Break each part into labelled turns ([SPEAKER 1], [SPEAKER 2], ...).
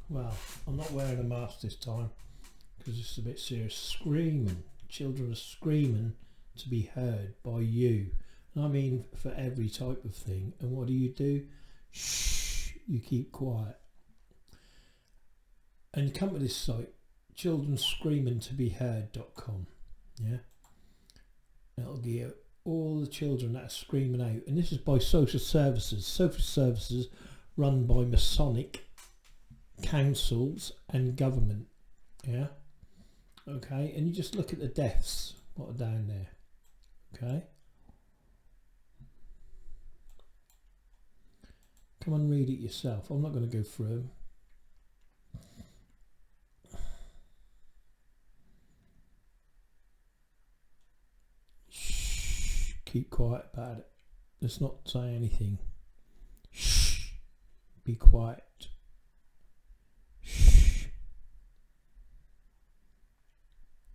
[SPEAKER 1] Well, I'm not wearing a mask this time because it's a bit serious. Screaming. Children are screaming to be heard by you. And I mean for every type of thing. And what do? Shh. You keep quiet. And you come to this site, childrenscreamingtobeheard.com. Yeah? It'll give you all the children that are screaming out. And this is by social services. Social services run by Masonic councils and government. Yeah? Okay? And you just look at the deaths, what are down there. Okay? Come and read it yourself. I'm not going to go through them. Shh. Keep quiet about it. Let's not say anything. Shh. Be quiet. Shh.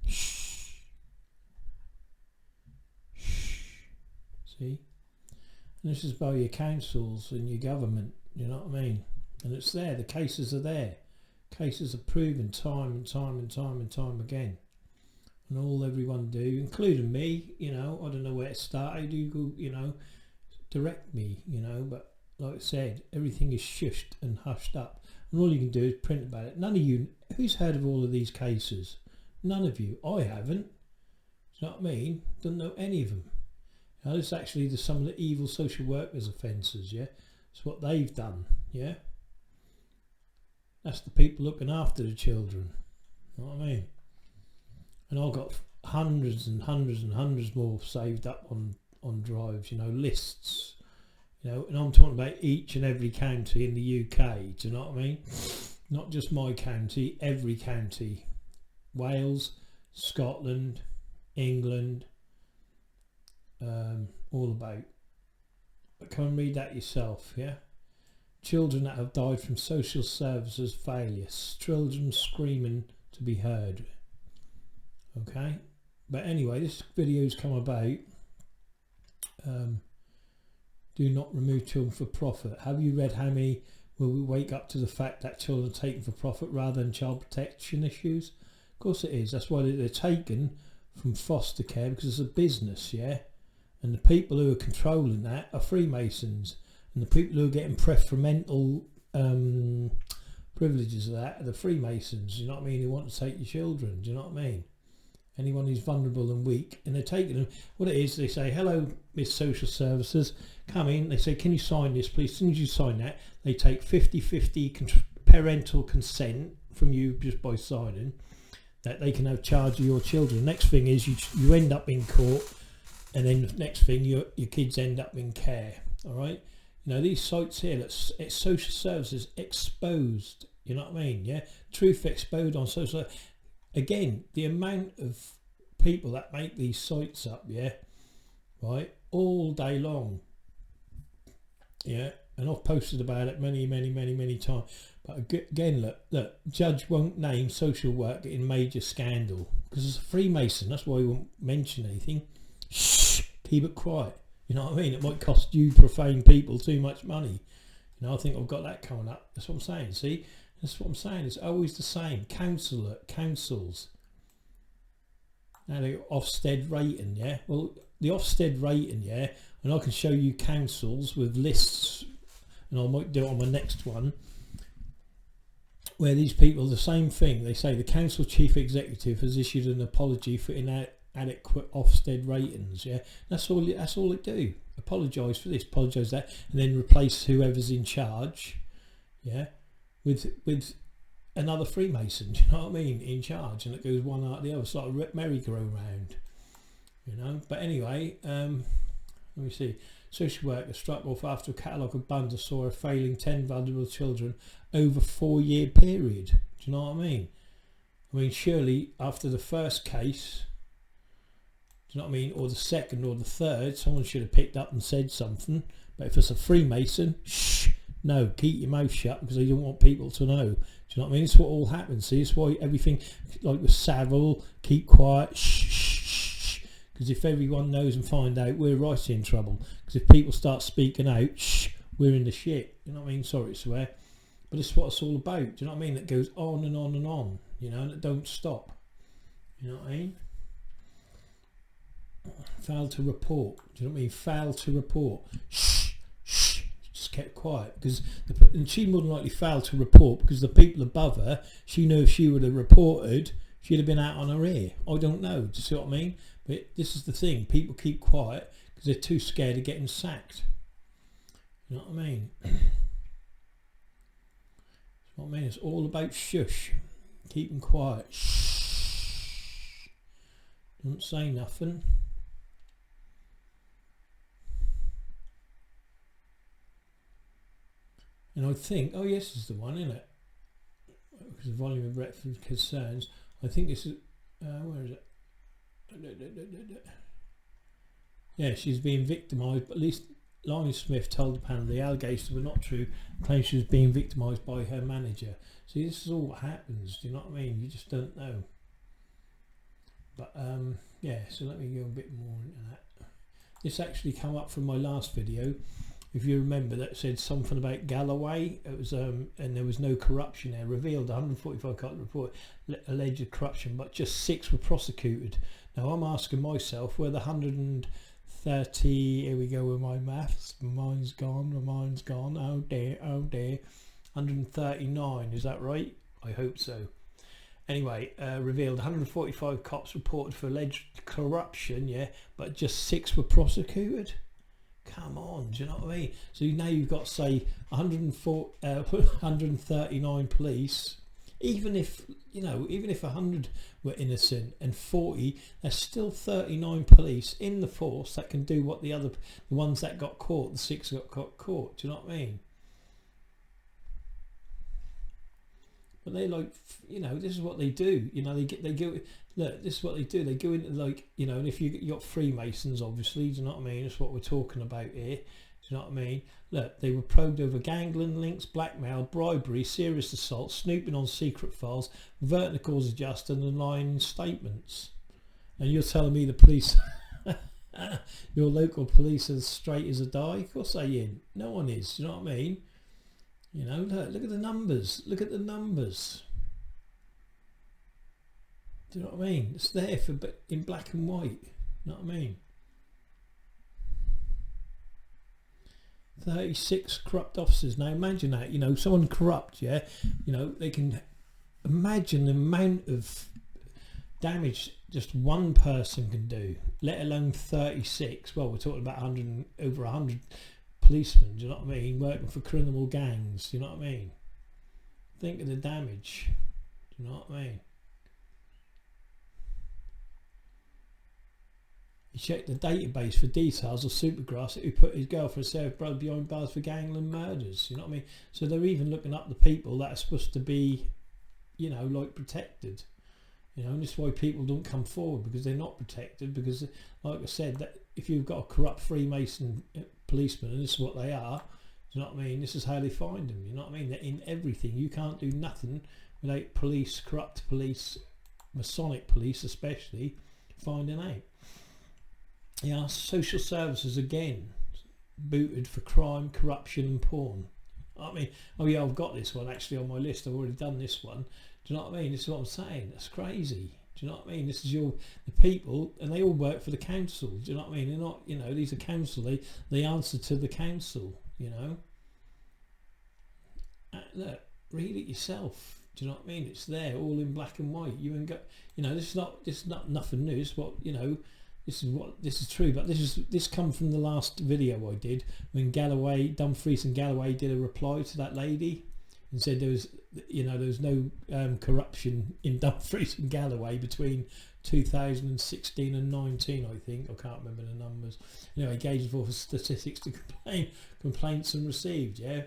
[SPEAKER 1] Shh. Shh. See? And this is by your councils and your government, you know what I mean? And it's there, the cases are there. Cases are proven time and time and time and time again. And all everyone do, including me, you know, I don't know where it started, you go, you know, direct me, you know, but like I said, everything is shushed and hushed up. And all you can do is print about it. None of you, who's heard of all of these cases? None of you. I haven't. Do you know what I mean? Don't know any of them. Now, this is actually some of the evil social workers' offences, yeah? It's what they've done, yeah? That's the people looking after the children. You know what I mean? And I've got hundreds and hundreds and hundreds more saved up on drives, you know, lists. You know, and I'm talking about each and every county in the UK, do you know what I mean? Not just my county, every county. Wales, Scotland, England, all about. But come and read that yourself, yeah? Children that have died from social services failures. Children screaming to be heard. Okay? But anyway, this video's come about. Do not remove children for profit. Have you read how many will we wake up to the fact that children are taken for profit rather than child protection issues? Of course it is. That's why they're taken from foster care, because it's a business, yeah? And the people who are controlling that are Freemasons. And the people who are getting preferential privileges of that are the Freemasons, you know what I mean, who want to take your children, do you know what I mean? Anyone who's vulnerable and weak, and they're taking them. What it is, they say, hello, Miss Social Services, come in. They say, can you sign this, please? As soon as you sign that, they take 50-50 parental consent from you just by signing that they can have charge of your children. Next thing is you end up in court, and then the next thing, your kids end up in care, all right? You know, these sites here, it's social services exposed, you know what I mean, yeah? Truth exposed on social. Again, the amount of people that make these sites up, yeah, right, all day long, yeah, and I've posted about it many times. But again, look, judge won't name social work in major scandal because it's a Freemason. That's why he won't mention anything. Shh, keep it quiet. You know what I mean? It might cost you profane people too much money. You know, I think I've got that coming up. That's what I'm saying. See, that's what I'm saying. It's always the same. Councils. Now they got Ofsted rating, yeah. Well, the Ofsted rating, yeah, and I can show you councils with lists, and I might do it on my next one, where these people, the same thing. They say the council chief executive has issued an apology for inadequate Ofsted ratings, yeah. That's all it do. Apologise for this, apologise that, and then replace whoever's in charge, yeah, with another Freemason, do you know what I mean, in charge, and it goes one after the other. It's like a merry-go-round, you know. But anyway, let me see. Social worker struck off after a catalogue of bundles saw her failing 10 vulnerable children over a 4-year period. Do you know what I mean? I mean, surely after the first case, do you know what I mean, or the second or the third, someone should have picked up and said something. But if it's a Freemason, shh, no, keep your mouth shut, because they don't want people to know. Do you know what I mean? It's what all happens. See, it's why everything, like with Savile, keep quiet, shh, shh, shh. Because if everyone knows and find out, we're right in trouble. Because if people start speaking out, shh, we're in the shit. You know what I mean? Sorry to swear. But it's what it's all about. Do you know what I mean? It goes on and on and on, you know, and it don't stop. You know what I mean? Failed to report. Do you know what I mean? Failed to report. Shh, shh. Just kept quiet because and she more than likely failed to report because the people above her, she knew if she would have reported, she'd have been out on her ear. I don't know. Do you see what I mean? But this is the thing. People keep quiet because they're too scared of getting sacked. You know what I mean? What I mean, it's all about shush, keeping quiet, shh, don't say nothing. And I think, oh yes, this is the one, isn't it? Because the volume of breadth of concerns. I think this is, where is it? Yeah, she's being victimised, but at least Lonnie Smith told the panel the allegations were not true, claimed she was being victimised by her manager. See, this is all what happens, do you know what I mean? You just don't know. But yeah, so let me go a bit more into that. This actually came up from my last video, if you remember, that said something about Galloway. It was and there was no corruption there. Revealed 145 cut report alleged corruption, but just 6 were prosecuted. Now I'm asking myself, were the 130, here we go with my maths, my mind's gone, oh dear, 139, is that right? I hope so. Anyway, revealed 145 cops reported for alleged corruption, yeah, but just 6 were prosecuted. Come on, do you know what I mean? So now you've got, say, 139 police. Even if, you know, even if 100 were innocent and 40, there's still 39 police in the force that can do what the ones that got caught, the 6 got caught. Do you know what I mean? But they, like, you know, this is what they do. You know, they go. Look, this is what they do. They go into, like, you know, and if you got Freemasons, obviously, do you know what I mean? That's what we're talking about here. Do you know what I mean? Look, they were probed over gangland links, blackmail, bribery, serious assault, snooping on secret files, verticals adjusted and lying statements. And you're telling me the police, your local police are straight as a die? Of course they ain't. No one is. Do you know what I mean? You know, look at the numbers. Look at the numbers. Do you know what I mean? It's there for in black and white. You know what I mean? 36 corrupt officers. Now imagine that. You know, someone corrupt. Yeah. You know, they can imagine the amount of damage just one person can do. Let alone 36. Well, we're talking about over 100 policemen. Do you know what I mean? Working for criminal gangs. Do you know what I mean? Think of the damage. Do you know what I mean? He checked the database for details of Supergrass who put his girlfriend Sarah brother behind bars for gangland murders. You know what I mean? So they're even looking up the people that are supposed to be, you know, like protected. You know, and this is why people don't come forward, because they're not protected. Because, like I said, that if you've got a corrupt Freemason policeman, and this is what they are, do you know what I mean? This is how they find them. You know what I mean? They're in everything. You can't do nothing without police, corrupt police, Masonic police especially, finding out. Yeah, social services again booted for crime, corruption and porn. I mean, oh yeah, I've got this one actually on my list. I've already done this one. Do you know what I mean? This is what I'm saying. That's crazy. Do you know what I mean? This is the people, and they all work for the council. Do you know what I mean? They're not, you know, these are council. They answer to the council. You know. Look, read it yourself. Do you know what I mean? It's there, all in black and white. You ain't got, you know, this is not nothing new. It's what, you know. This is true, but this come from the last video I did when Dumfries and Galloway did a reply to that lady and said there was no corruption in Dumfries and Galloway between 2016 and 19, I think. I can't remember the numbers. Anyway, engaged for statistics to complaints and received, yeah.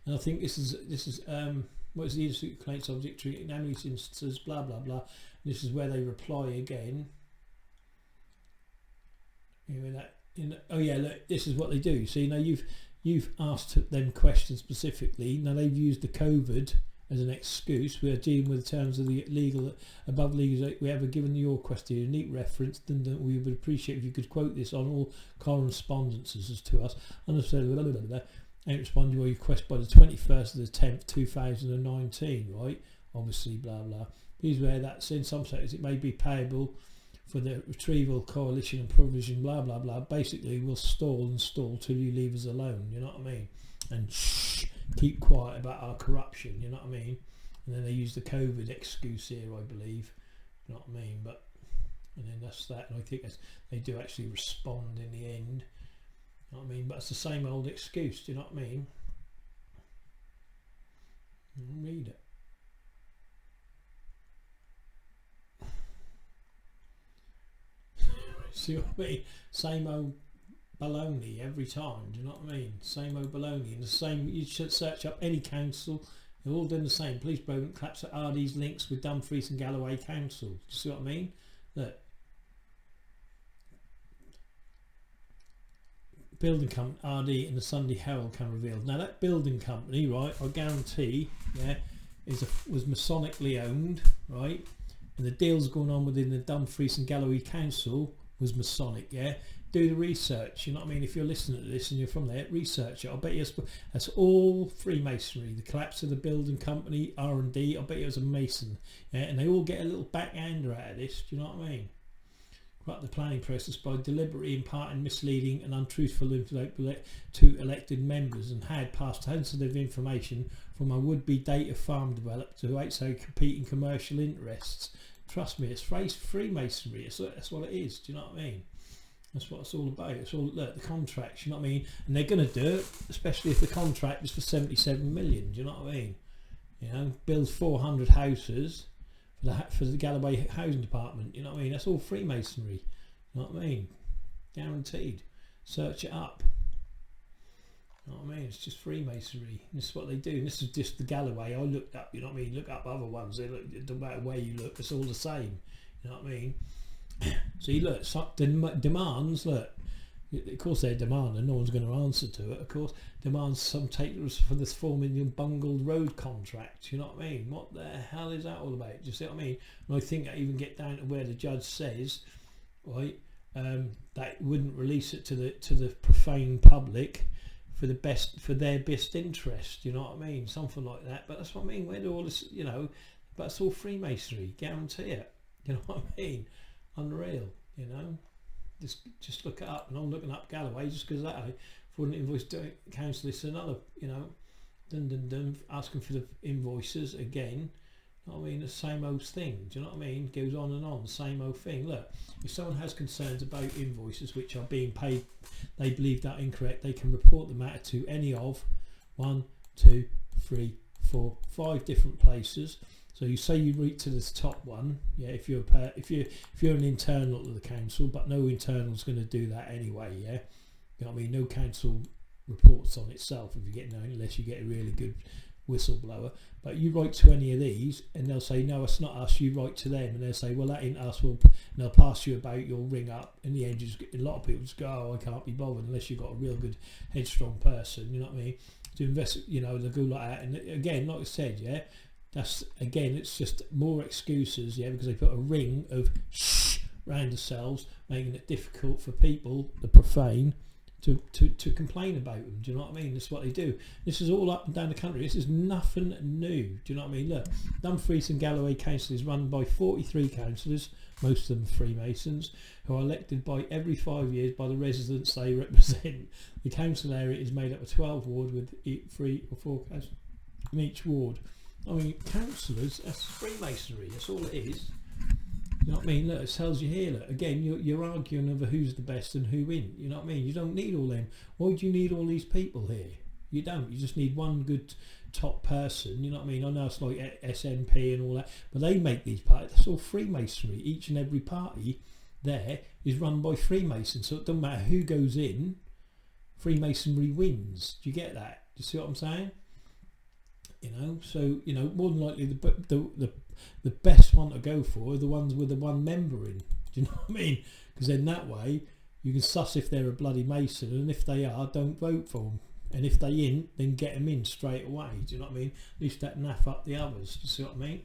[SPEAKER 1] And I think this is what is the industry complaints subject to in how many instances, blah blah blah. This is where they reply again. Oh yeah, look, this is what they do. So, you know, you've asked them questions specifically. Now they've used the COVID as an excuse. We are dealing with terms of the legal above legal. We have given your question a unique reference. Then we would appreciate if you could quote this on all correspondences to us. And ain't responded to your request by the 21st of the 10th 2019, right? Obviously, blah blah. Please where that's in some sectors it may be payable for the retrieval, coalition and provision, blah blah blah. Basically, we'll stall till you leave us alone, you know what I mean? And shh, keep quiet about our corruption, you know what I mean? And then they use the COVID excuse here, I believe, you know what I mean? But and then that's that, and I think they do actually respond in the end, you know what I mean? But it's the same old excuse, do you know what I mean? Read it. See what I mean? Same old baloney every time, do you know what I mean? Same old baloney. And the same, you should search up any council, they're all doing the same. Police program claps at RD's links with Dumfries and Galloway Council. Do you see what I mean? Look. Building company, RD and the Sunday Herald can reveal. Now that building company, right, I guarantee, yeah, was Masonically owned, right? And the deals going on within the Dumfries and Galloway Council was Masonic, yeah. Do the research, you know what I mean? If you're listening to this and you're from there, research it. I'll bet you that's all Freemasonry. The collapse of the building company, R&D, I'll bet you it was a Mason, yeah. And they all get a little backhander out of this, do you know what I mean? Corrupt the planning process by deliberately imparting misleading and untruthful information to elected members, and had passed sensitive information from a would-be data farm developer to also competing commercial interests. Trust me, it's Freemasonry. That's what it is. Do you know what I mean? That's what it's all about. It's all, look, the contracts. You know what I mean? And they're going to do it, especially if the contract is for 77 million. Do you know what I mean? You know, build 400 houses for the Galloway Housing Department. You know what I mean? That's all Freemasonry. You know what I mean? Guaranteed. Search it up. You know what I mean? It's just Freemasonry. And this is what they do. And this is just the Galloway. I looked up, you know what I mean? Look up other ones. They look, no matter where you look, it's all the same. You know what I mean? So you look, demands, look, of course they're demanding, no one's going to answer to it, of course, demands some takers for this 4 million bungled road contract, you know what I mean? What the hell is that all about? Do you see what I mean? And I think I even get down to where the judge says, right, that wouldn't release it to the profane public for their best interest, you know what I mean? Something like that. But that's what I mean, where do all this, you know, but it's all Freemasonry, guarantee it, you know what I mean? Unreal, you know. Just look it up, and I'm looking up Galloway just because that for an invoice council is another, you know, asking for the invoices again. You know what I mean? The same old thing. Do you know what I mean? Goes on and on, same old thing. Look, if someone has concerns about invoices which are being paid, they believe that incorrect, they can report the matter to any of 1, 2, 3, 4, 5 different places. So you say you reach to this top one, yeah. If you're an internal to the council, but no internal's going to do that anyway, yeah. You know what I mean? No council reports on itself if you get known, unless you get a really good whistleblower. But you write to any of these, and they'll say, no, it's not us. You write to them, and they'll say, well, that ain't us. Well, and they'll pass you about. You'll ring up. In the end, a lot of people just go, oh, I can't be bothered, unless you've got a real good headstrong person. You know what I mean? To invest, you know, they'll go like that. And again, like I said, yeah. That's again, it's just more excuses, yeah, because they put a ring of shh around themselves, making it difficult for people, the profane, to complain about them. Do you know what I mean? That's what they do. This is all up and down the country. This is nothing new. Do you know what I mean? Look, Dumfries and Galloway Council is run by 43 councillors, most of them Freemasons, who are elected by every 5 years by the residents they represent. The council area is made up of 12 wards with 3 or 4 councillors in each ward. I mean, councillors, that's Freemasonry, that's all it is. You know what I mean? Look, it tells you here, look, again, you're arguing over who's the best and who isn't. You know what I mean? You don't need all them. Why do you need all these people here? You don't. You just need one good top person. You know what I mean? I know it's like SNP and all that, but they make these parties. That's all Freemasonry. Each and every party there is run by Freemasons. So it doesn't matter who goes in, Freemasonry wins. Do you get that? Do you see what I'm saying? You know, so you know, more than likely the best one to go for are the ones with the one member in. Do you know what I mean? Because then that way you can suss if they're a bloody Mason, and if they are, don't vote for them. And if they ain't, then get them in straight away. Do you know what I mean? At least that naff up the others. Do you see what I mean?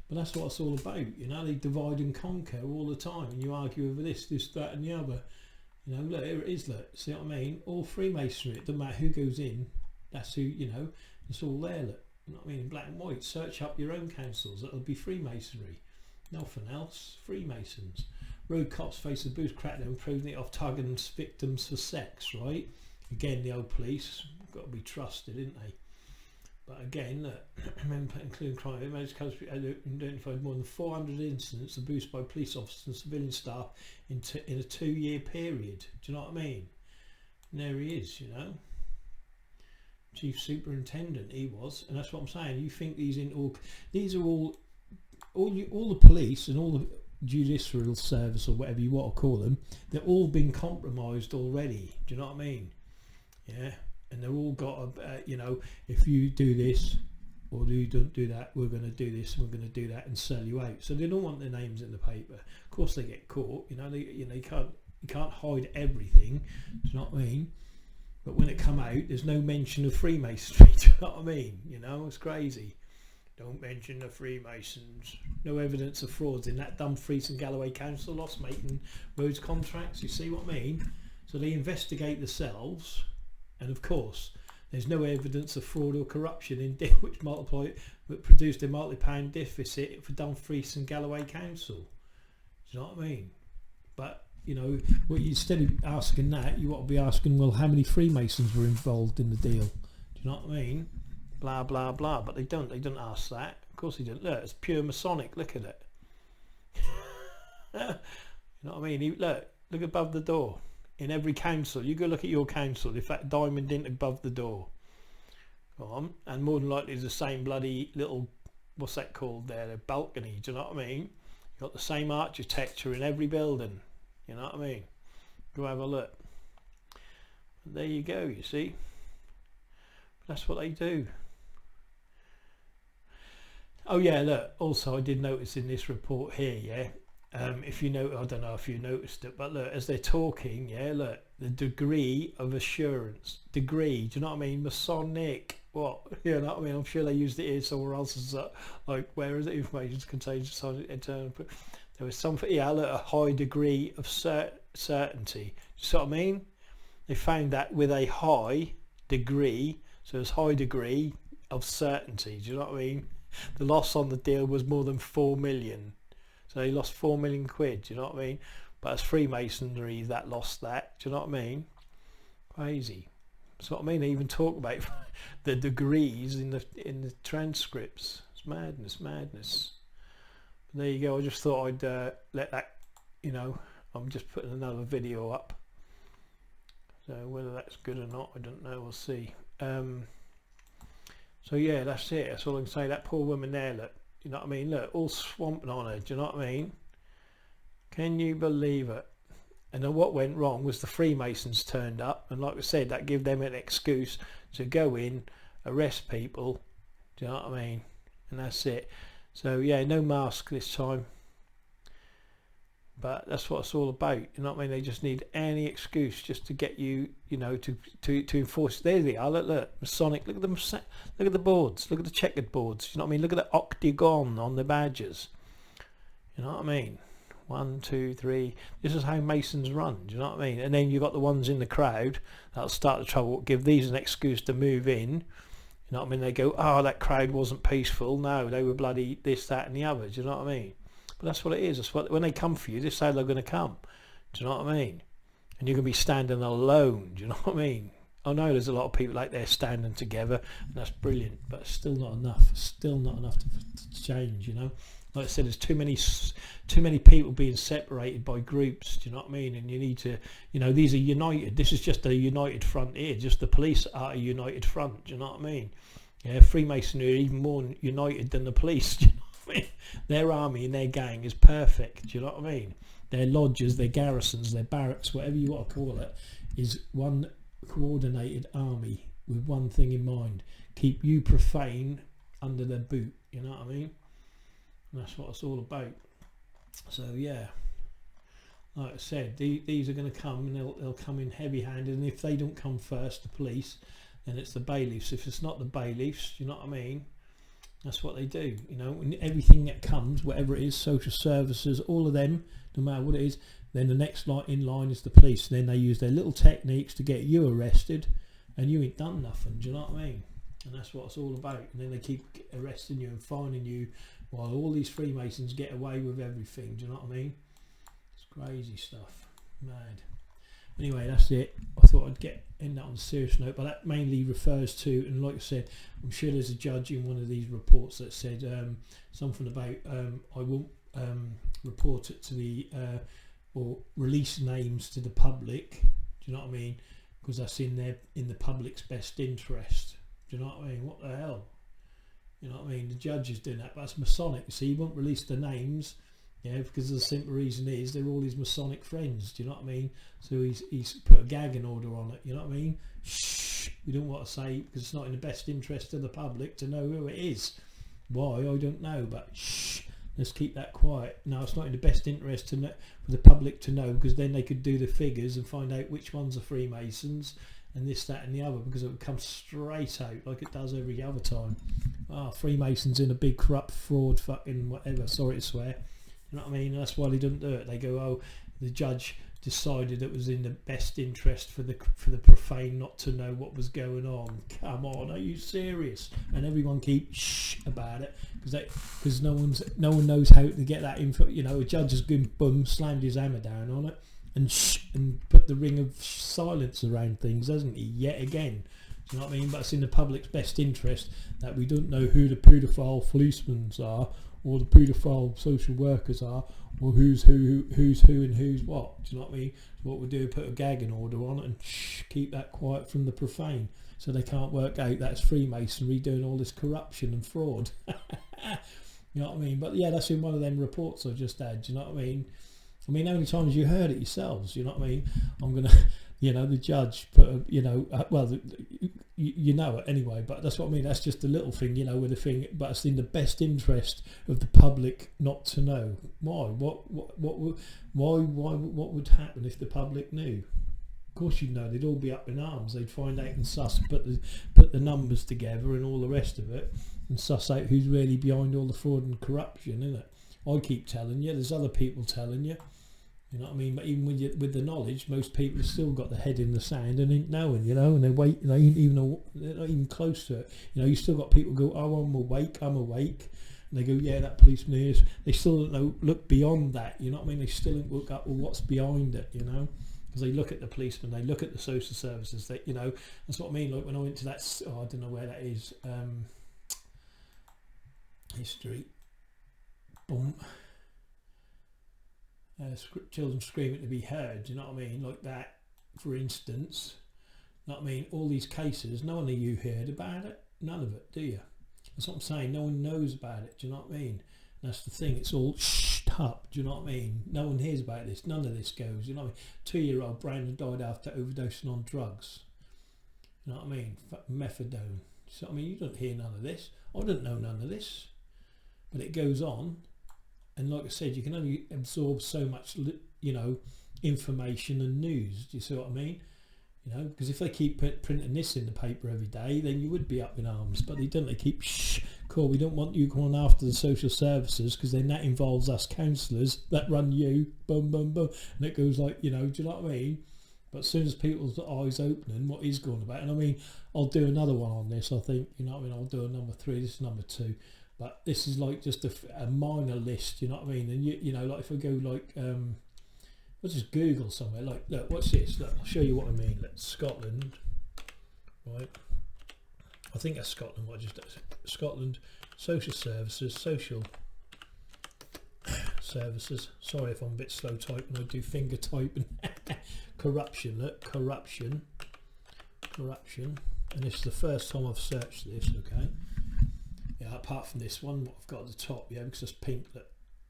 [SPEAKER 1] But that's what it's all about. You know, they divide and conquer all the time, and you argue over this, that, and the other. You know, look, here it is. Look, see what I mean? All Freemasonry. It doesn't matter who goes in. That's who, you know, it's all there, look, you know what I mean, in black and white. Search up your own councils, it'll be Freemasonry, nothing else. Freemasons. Road cops face a boost crackdown, proving it off targeting victims for sex, right? Again, the old police, got to be trusted, didn't they? But again, including crime, it managed to identify more than 400 incidents of abuse by police officers and civilian staff in a 2-year period. Do you know what I mean? And there he is, you know, chief superintendent. He was, and that's what I'm saying. You think these are all the police and all the judicial service, or whatever you want to call them, they're all been compromised already. Do you know what I mean? Yeah. And they're all got a, you know, if you do this or you don't do that, we're going to do this and we're going to do that and sell you out. So they don't want their names in the paper. Of course, they get caught. You know, you can't hide everything. Do you know what I mean? But when it come out, there's no mention of Freemasonry. Do you know what I mean? You know, it's crazy. Don't mention the Freemasons. No evidence of frauds in that Dumfries and Galloway Council, loss making roads contracts. You see what I mean? So they investigate themselves. And of course, there's no evidence of fraud or corruption in debt which produced a multi-pound deficit for Dumfries and Galloway Council. Do you know what I mean? But you know, instead of asking that, you want to be asking, well, how many Freemasons were involved in the deal? Do you know what I mean? Blah blah blah. But they don't ask that. Of course they don't. Look, it's pure Masonic. Look at it. You know what I mean? Look above the door. In every council, you go look at your council, if that diamond didn't above the door, go on, and more than likely it's the same bloody little, what's that called there, the balcony. Do you know what I mean? You've got the same architecture in every building. You know what I mean? Go have a look. And there you go, you see. That's what they do. Oh yeah, look, also I did notice in this report here, yeah, if you know, I don't know if you noticed it, but look, as they're talking, yeah, look, the degree of assurance, degree, do you know what I mean? Masonic, what, you know what I mean? I'm sure they used it here somewhere else, as like, where is it? Information contains internal. There was something, yeah, look, a high degree of certainty. You see what I mean? They found that with a high degree, so it's high degree of certainty. Do you know what I mean? The loss on the deal was more than 4 million. So they lost 4 million quid, do you know what I mean? But as Freemasonry that lost that, do you know what I mean? Crazy. That's what I mean. They even talk about the degrees in the transcripts. It's madness. But there you go. I just thought I'd let that, you know, I'm just putting another video up. So whether that's good or not, I don't know. We'll see. So yeah, that's it. That's all I can say. That poor woman there, look. You know what I mean? Look, all swamping on her. Do you know what I mean? Can you believe it? And then what went wrong was the Freemasons turned up, and like I said, that gave them an excuse to go in, arrest people. Do you know what I mean? And that's it. So yeah, no mask this time. But that's what it's all about. You know what I mean? They just need any excuse just to get you, you know, to enforce. There they are. Look, Masonic. Look at them. Look at the boards. Look at the checkered boards. You know what I mean? Look at the octagon on the badges. You know what I mean? 1, 2, 3. This is how Masons run. Do you know what I mean? And then you've got the ones in the crowd that'll start the trouble. Give these an excuse to move in. You know what I mean? They go, oh, that crowd wasn't peaceful. No, they were bloody this, that, and the other. Do you know what I mean? But that's what it is. That's what, when they come for you, this is how they're going to come. Do you know what I mean? And you're going to be standing alone. Do you know what I mean? I know there's a lot of people like they're standing together, and that's brilliant, but it's still not enough. It's still not enough to change, you know. Like I said, there's too many people being separated by groups. Do you know what I mean? And you need to, you know, these are united. This is just a united front here. Just the police are a united front. Do you know what I mean? Yeah, Freemasonry are even more united than the police. Do you know what I mean? Their army and their gang is perfect. Do you know what I mean? Their lodges, their garrisons, their barracks, whatever you want to call it, is one coordinated army with one thing in mind: keep you profane under their boot. You know what I mean? And that's what it's all about. So yeah, like I said, these are going to come, and they'll come in heavy-handed. And if they don't come first, the police, then it's the bailiffs. If it's not the bailiffs, you know what I mean? That's what they do. You know, and everything that comes, whatever it is, social services, all of them, no matter what it is, then the next in line is the police. And then they use their little techniques to get you arrested, and you ain't done nothing. Do you know what I mean? And that's what it's all about. And then they keep arresting you and fining you, while all these Freemasons get away with everything. Do you know what I mean? It's crazy stuff. Mad. Anyway, that's it. I thought I'd end that on a serious note, but that mainly refers to, and like I said, I'm sure there's a judge in one of these reports that said something about I won't report it to the or release names to the public. Do you know what I mean? Because that's in the public's best interest. Do you know what I mean? What the hell? You know what I mean? The judge is doing that, but that's Masonic. See, he won't release the names, because the simple reason is they're all his Masonic friends. Do you know what I mean? So he's put a gagging order on it. You know what I mean? Shh. We don't want to say, because it's not in the best interest of the public to know who it is. Why? I don't know, but shh. Let's keep that quiet. No, it's not in the best interest for the public to know, because then they could do the figures and find out which ones are Freemasons and this, that and the other, because it would come straight out like it does every other time. Freemasons in a big corrupt fraud fucking whatever, sorry to swear. You know what I mean? That's why they don't do it. They go, the judge decided it was in the best interest for the profane not to know what was going on. Come on, are you serious? And everyone keeps shh about it, because no one knows how to get that info. A judge has slammed his hammer down on it and put the ring of silence around things, hasn't he? Yet again. Do you know what I mean? But it's in the public's best interest that we don't know who the paedophile policemen are, or the paedophile social workers are, or who's who and who's what. Do you know what I mean? So what we do, put a gagging order on it and keep that quiet from the profane, so they can't work out that's Freemasonry doing all this corruption and fraud. You know what I mean? But yeah, that's in one of them reports I just had. Do you know what I mean? How many times you heard it yourselves? You know what I mean? I'm gonna, the judge put, you know it anyway. But that's what I mean. That's just a little thing, with a thing. But it's in the best interest of the public not to know. Why? What would happen if the public knew? Of course, you'd know. They'd all be up in arms. They'd find out and put the numbers together and all the rest of it, and suss out who's really behind all the fraud and corruption, innit? I keep telling you. There's other people telling you. You know what I mean? But even with the knowledge, most people have still got the head in the sand and ain't knowing, and they wait, even though they're not even close to it. You still got people go, oh, I'm awake. And they go, yeah, that policeman is. They still don't look beyond that, you know what I mean? They still don't look up, well, what's behind it, Because they look at the policeman, they look at the social services, that's what I mean. Like when I went to that, I don't know where that is, history, boom. Children screaming to be heard, you know what I mean? Like that, for instance. You know what I mean? All these cases, none of you heard about it. None of it, do you? That's what I'm saying. No one knows about it, do you know what I mean? And that's the thing. It's all shh up, do you know what I mean? No one hears about this. None of this goes, you know what I mean? 2-year-old Brandon died after overdosing on drugs. You know what I mean? Methadone. So, I mean, you don't hear none of this. I don't know none of this. But it goes on. And like I said, you can only absorb so much, information and news. Do you see what I mean? Because if they keep printing this in the paper every day, then you would be up in arms. But they don't. They keep, cool, we don't want you going after the social services, because then that involves us counsellors that run you, boom, boom, boom. And it goes like, do you know what I mean? But as soon as people's eyes opening, what is going about? And I mean, I'll do another one on this, I think. You know what I mean? I'll do a number 3. This is number 2. But this is like just a minor list, you know what I mean? And like if I go like, I'll just Google somewhere. Like, look, what's this? Look, I'll show you what I mean. Look, Scotland, right? I think that's Scotland. Scotland social services, Sorry if I'm a bit slow typing. I do finger typing. Corruption. Look, corruption. And this is the first time I've searched this. Okay. Yeah, apart from this one, what I've got at the top, because it's pink,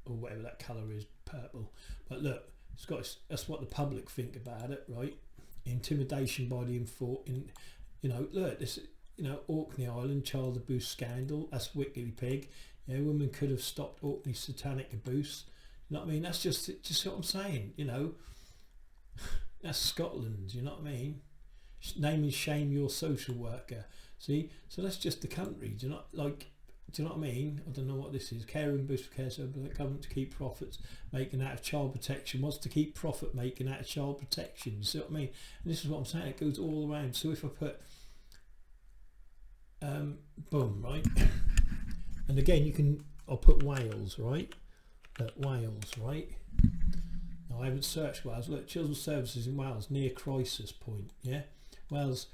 [SPEAKER 1] or whatever that colour is, purple. But look, that's what the public think about it, right? Intimidation by the look, this, Orkney Island child abuse scandal. That's Wiggly Pig. Women could have stopped Orkney satanic abuse. You know what I mean? That's just what I'm saying. That's Scotland. You know what I mean? Name and shame your social worker. See, so that's just the country. Do you know, like, do you know what I mean? I don't know what this is. Care and boost for care, so the government to keep profits making out of child protection. What's to keep profit making out of child protection? You see what I mean? And this is what I'm saying. It goes all around. So if I put boom, right, and again you can. I'll put Wales, right? Wales, right? Now I haven't searched Wales. Look, children's services in Wales near crisis point. Yeah, Wales.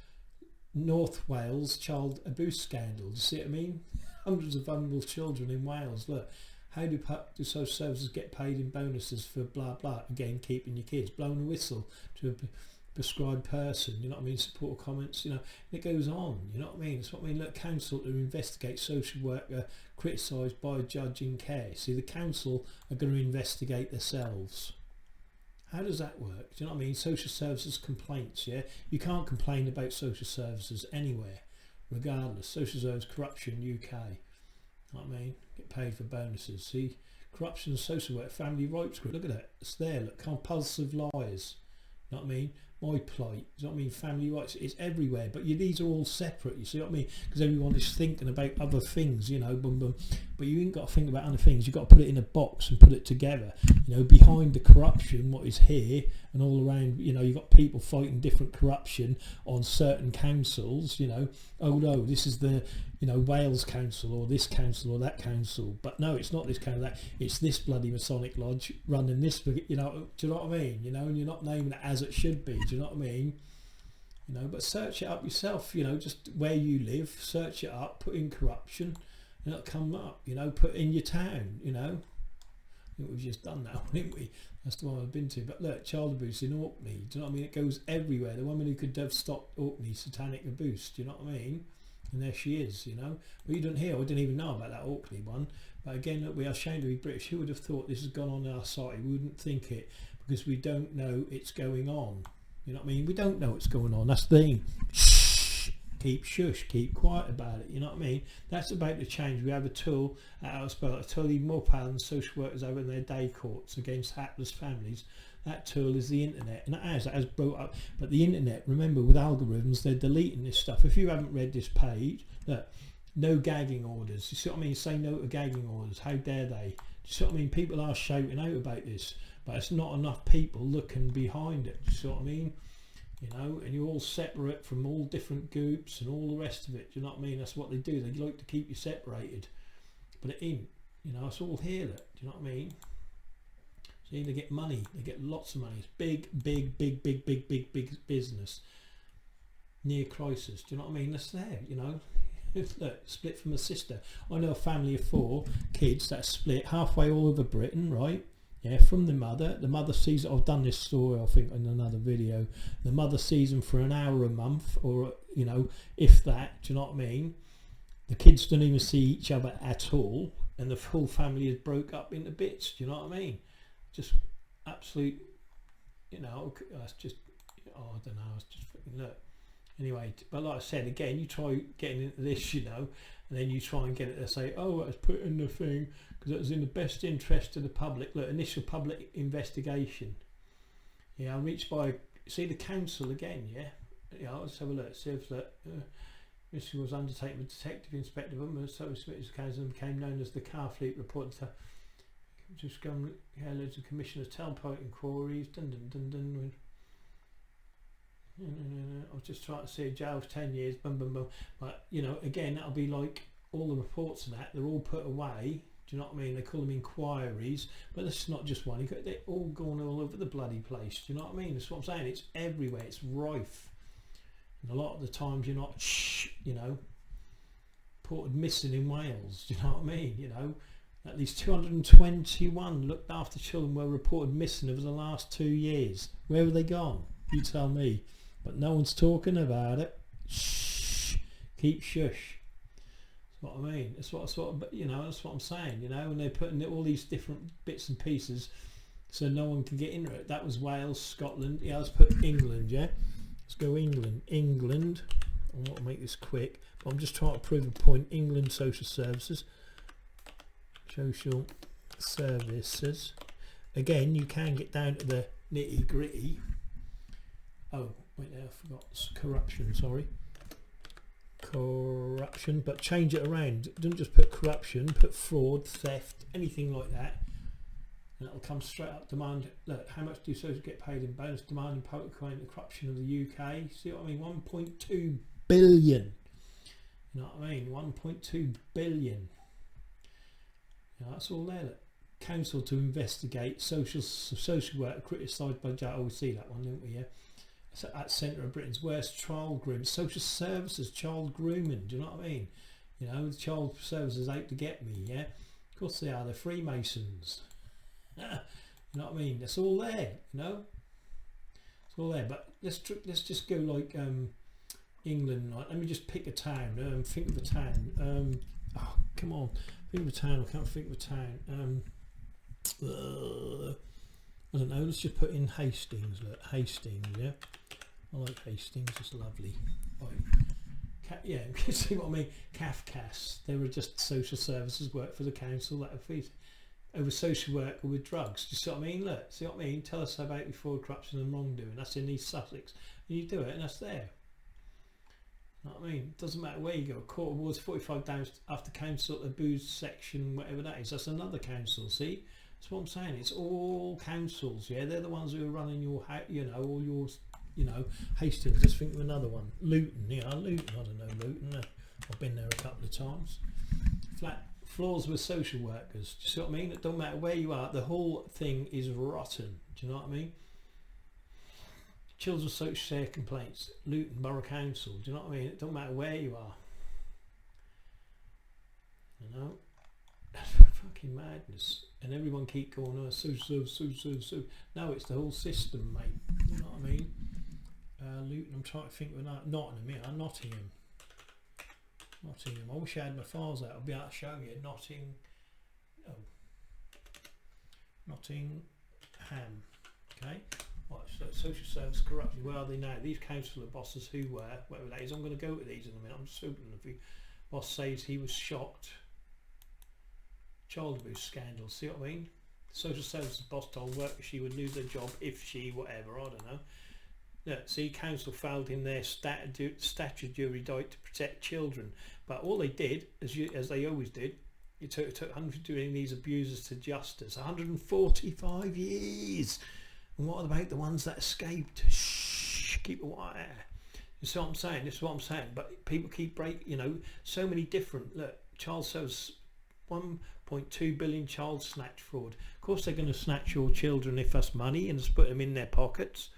[SPEAKER 1] North Wales child abuse scandal. Do you see what I mean? Hundreds of vulnerable children in Wales. Look, how do social services get paid in bonuses for blah blah? Again, keeping your kids. Blowing a whistle to a prescribed person. You know what I mean? Support comments. You know, it goes on. You know what I mean? It's what I mean. Look, council to investigate social worker criticised by a judge in care. See, the council are going to investigate themselves. How does that work? Do you know what I mean? Social services complaints, yeah? You can't complain about social services anywhere, regardless. Social services corruption, UK. You know what I mean? Get paid for bonuses. See? Corruption, social work, family rights group. Look at that. It's there. Look, compulsive liars. You know what I mean? My plight. You know what I mean? Family rights. It's everywhere. But these are all separate. You see what I mean? Because everyone is thinking about other things, you know, boom, boom. But you ain't got to think about other things. You've got to put it in a box and put it together. You know, behind the corruption, what is here and all around, you know, you've got people fighting different corruption on certain councils, you know. Oh no, this is the, you know, Wales council or this council or that council. But no, it's not this council, that. It's this bloody Masonic lodge running this, you know, do you know what I mean? You know, and you're not naming it as it should be, do you know what I mean? You know, but search it up yourself, you know, just where you live, search it up, put in corruption, and it'll come up, you know, put in your town, you know. I think we've just done that, haven't we? That's the one I've been to. But look, child abuse in Orkney, do you know what I mean? It goes everywhere. The woman who could have stopped Orkney satanic abuse, do you know what I mean? And there she is, you know. Well, you don't hear, I didn't even know about that Orkney one. But again, look, we are ashamed to be British. Who would have thought this has gone on in our society? We wouldn't think it because we don't know it's going on. You know what I mean? We don't know what's going on. That's the thing. Shh. Keep shush. Keep quiet about it. You know what I mean? That's about to change. We have a tool at our spell, a tool even more powerful than social workers have in their day courts against hapless families. That tool is the internet, and it has brought up. But the internet, remember, with algorithms, they're deleting this stuff. If you haven't read this page, look, no gagging orders. You see what I mean? Say no to gagging orders. How dare they? You see what I mean? People are shouting out about this, but it's not enough people looking behind it. You see what I mean? You know, and you're all separate from all different groups and all the rest of it. Do you know what I mean? That's what they do. They like to keep you separated, but it ain't. You know, it's all here. Look, do you know what I mean? See, they get money. They get lots of money. It's big business. Near crisis. Do you know what I mean? That's there. You know. Look, split from a sister. I know a family of 4 kids that split halfway all over Britain, right? Yeah, from the mother. The mother sees it. I've done this story, I think, in another video. The mother sees them for an hour a month, or, you know, if that. Do you know what I mean? The kids don't even see each other at all, and the whole family is broke up into bits. Do you know what I mean? Just absolute, you know, it's just, oh, I don't know, it's just freaking, look. Anyway, but like I said, again, you try getting into this, you know, and then you try and get it to say, oh, it's put in the thing because it was in the best interest of the public. Look, initial public investigation. Yeah, reached by, see the council again, yeah? Yeah, let's have a look. See if that mission was undertaken with Detective Inspector so Smith's council became known as the Car Fleet Report to just come here, loads of commissioners, tailpipe inquiries, I was just trying to see jail for 10 years, boom, boom, boom. But, you know, again, that'll be like all the reports and that, they're all put away. Do you know what I mean? They call them inquiries, but this is not just one. They're all going all over the bloody place. Do you know what I mean? That's what I'm saying. It's everywhere. It's rife. And a lot of the times you're not, you know, reported missing in Wales. Do you know what I mean? You know, at least 221 looked after children were reported missing over the last 2 years. Where have they gone? You tell me. But no one's talking about it. Shh. Keep shush. That's what I mean. That's what you know, that's what I'm saying, you know, and they're putting all these different bits and pieces so no one can get into it. That was Wales, Scotland. Yeah, let's put England, yeah? Let's go England. England. I want to make this quick, but I'm just trying to prove a point. England social services. Social services. Again, you can get down to the nitty gritty. Oh, wait there, I forgot. Corruption, sorry. corruption, but change it around. Don't just put corruption, put fraud, theft, anything like that, and it'll come straight up. Demand, look, how much do soldiers get paid in bonus? Demand in public claim the corruption of the UK. See what I mean? 1.2 billion. You know what I mean? 1.2 billion. You know, that's all there. Look. Council to investigate social work criticised by judge. Oh, we see that one, didn't we? Yeah. It's at centre of Britain's worst child grooming. Social services, child grooming. Do you know what I mean? You know, the child services out to get me. Yeah. Of course they are. They're Freemasons. You know what I mean? It's all there. You know. It's all there. But let's just go like England. Like, let me just pick a town. Think of a town. Oh, come on. Think of a town. I can't think of a town. I don't know, let's just put in Hastings. Look, Hastings, yeah, I like Hastings, it's lovely. Right. Yeah, you can see what I mean. Kafkas, they were just social services work for the council that have over social work or with drugs. Do you see what I mean? Look, see what I mean? Tell us about before corruption and wrongdoing. That's in East Sussex, and you do it, and that's there. You know what I mean? It doesn't matter where you go. Court of Wards 45 down after council abuse section, whatever that is. That's another council. See, that's what I'm saying. It's all councils. Yeah, they're the ones who are running your, you know, all yours. You know, Hastings. Just think of another one. Luton. Yeah, Luton. I don't know Luton. I've been there a couple of times. Flat floors with social workers. Do you see what I mean? It don't matter where you are. The whole thing is rotten. Do you know what I mean? Children's social care complaints, Luton Borough Council. Do you know what I mean? It don't matter where you are. You know, that's fucking madness. And everyone keep going, oh, so. No, it's the whole system, mate. You know what I mean? Luton. I'm trying to think of Nottingham. Yeah, Nottingham. I wish I had my files out. I'll be able to show you. Nottingham. Okay. Right, so social service corruption. Where are they now? These councillor bosses who were, whatever that is. I'm going to go to these in a minute. I'm just hoping if the boss says he was shocked. Child abuse scandal. See what I mean? Social services boss told workers she would lose her job if she whatever. I don't know. Look, see, council failed in their statutory right to protect children, but all they did, as they always did, it took 100 doing these abusers to justice. 145 years. And what about the ones that escaped? Shh, keep it quiet. You see what I'm saying? This is what I'm saying. But people keep breaking, you know, so many different, look, child service, 1.2 billion child snatch fraud. Of course they're going to snatch your children if that's money and just put them in their pockets.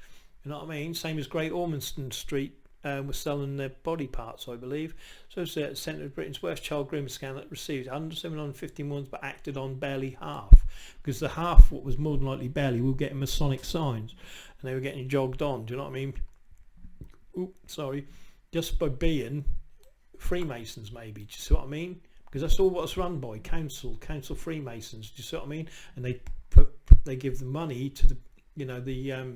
[SPEAKER 1] You know what I mean? Same as Great Ormston Street was selling their body parts, I believe. So it's the centre of Britain's worst child grooming scandal that received 151 ones but acted on barely half. Because the half, what was more than likely barely, were getting Masonic signs. And they were getting jogged on, do you know what I mean? Oops, sorry. Just by being Freemasons, maybe. Do you see what I mean? Because that's all what's run by council Freemasons. Do you see what I mean? And they give the money to the, you know, the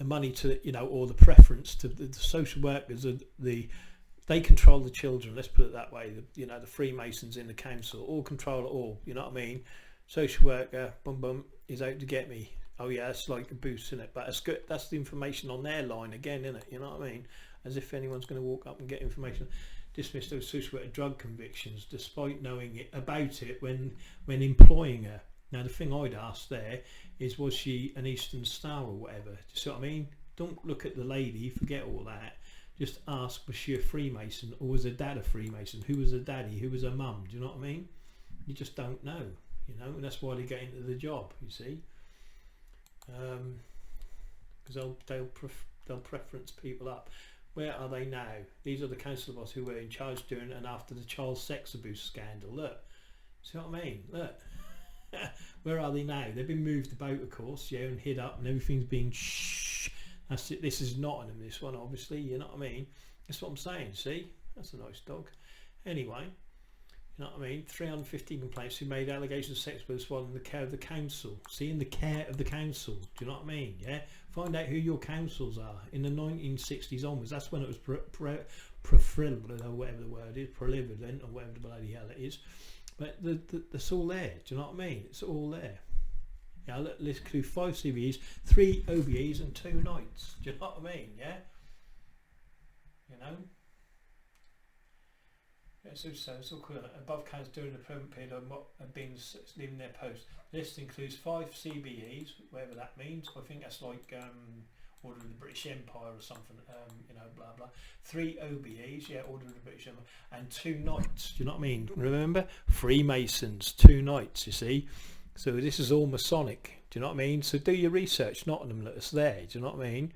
[SPEAKER 1] money to, you know, or the preference to the social workers. They control the children. Let's put it that way. You know, the Freemasons in the council all control it all. You know what I mean? Social worker, is out to get me. Oh yeah, it's like a boost in it, but it's good. That's the information on their line again, isn't it? You know what I mean? As if anyone's going to walk up and get information. Dismissed those social worker drug convictions despite knowing about it when employing her. Now the thing I'd ask there is, was she an Eastern Star or whatever? Do you see what I mean? Don't look at the lady, forget all that. Just ask, was she a Freemason or was her dad a Freemason? Who was her daddy? Who was her mum? Do you know what I mean? You just don't know, you know, and that's why they get into the job, you see. Because they'll preference people up. Where are they now? These are the council boss who were in charge during and after the child sex abuse scandal. Look, see what I mean? Look. Where are they now? They've been moved about, of course, yeah, and hid up, and everything's been shh. That's it. This is Nottingham, this one, obviously. You know what I mean? That's what I'm saying. See, that's a nice dog. Anyway, you know what I mean? 350 complaints who made allegations of sex abuse while in the care of the council. See, in the care of the council. Do you know what I mean? Yeah. Find out who your councils are. In the 1960s onwards, that's when it was prevalent, or whatever the word is, prevalent, or whatever the bloody hell it is. But that's all there. Do you know what I mean? It's all there. Yeah, let's include 5 CVEs, 3 OBEs and 2 nights. Do you know what I mean? Yeah. You know. so it's all cool. Above counts during the permanent period on what have been leaving their post. The list includes 5 CBEs, whatever that means. I think that's like Order of the British Empire or something, you know, blah blah. 3 OBEs, yeah, Order of the British Empire, and 2 Knights. Do you know what I mean? Remember, Freemasons, 2 Knights. You see, so this is all Masonic. Do you know what I mean? So do your research, Nottingham, let us there. Do you know what I mean?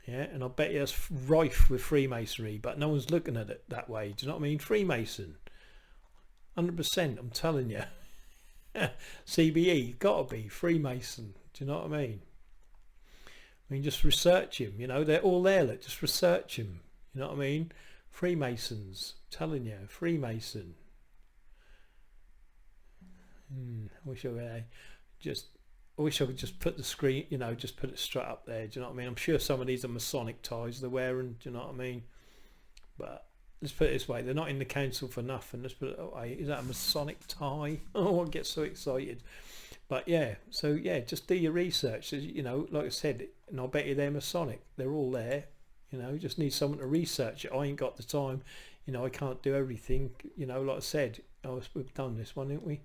[SPEAKER 1] Yeah, and I bet you that's rife with Freemasonry, but no one's looking at it that way. Do you know what I mean? Freemason, 100%. I'm telling you. CBE, gotta be Freemason. Do you know what I mean, just research him. You know, they're all there. Look, just research him. You know what I mean? Freemasons, I'm telling you, Freemason. I wish I could just put the screen, you know, just put it straight up there. Do you know what I mean? I'm sure some of these are Masonic ties they're wearing. Do you know what I mean? But let's put it this way: they're not in the council for nothing. Let's put it. Oh, is that a Masonic tie? Oh, I get so excited. But yeah, so yeah, just do your research. You know, like I said, and I bet you they're Masonic. They're all there. You know, just need someone to research it. I ain't got the time. You know, I can't do everything. You know, like I said, we've done this one, haven't we?